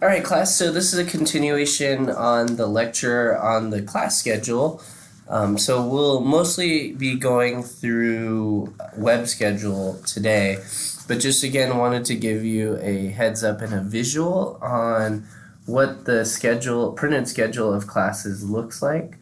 All right, class. So this is a continuation on the lecture on the class schedule. So we'll mostly be going through web schedule today, but just again wanted to give you a heads up and a visual on what the printed schedule of classes looks like.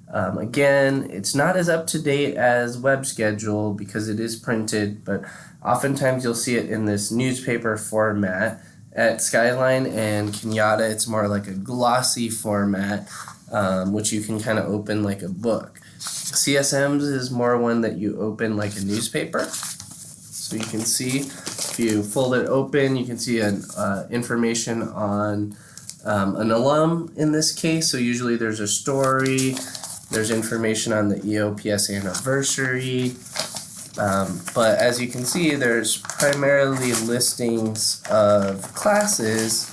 Again, it's not as up to date as web schedule because it is printed, but oftentimes you'll see it in this newspaper format. At Skyline and Kenyatta, it's more like a glossy format, which you can kind of open like a book. CSM's is more one that you open like a newspaper. So you can see, if you fold it open, you can see information on an alum in this case. So usually there's a story, there's information on the EOPS anniversary. But as you can see, there's primarily listings of classes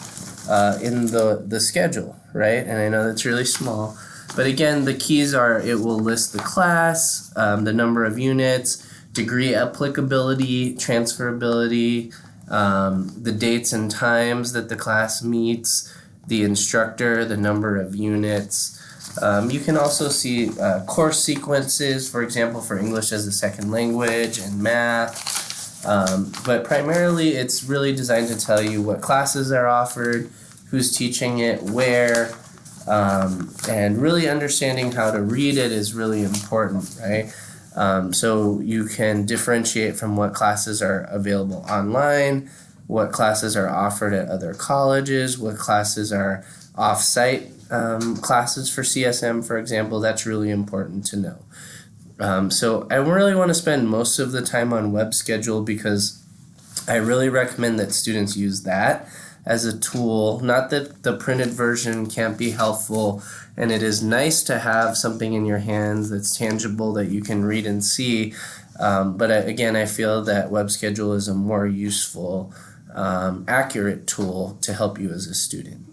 in the schedule, right? And I know that's really small. But again, the keys are it will list the class, the number of units, degree applicability, transferability, the dates and times that the class meets, the instructor, the number of units. You can also see course sequences, for example, for English as a second language and math. But primarily, it's really designed to tell you what classes are offered, who's teaching it, where, and really understanding how to read it is really important, right? So you can differentiate from what classes are available online, what classes are offered at other colleges, what classes are off-site classes for CSM, for example. That's really important to know. So I really want to spend most of the time on web schedule because I really recommend that students use that as a tool. Not that the printed version can't be helpful, and it is nice to have something in your hands that's tangible that you can read and see. But again, I feel that web schedule is a more useful, accurate tool to help you as a student.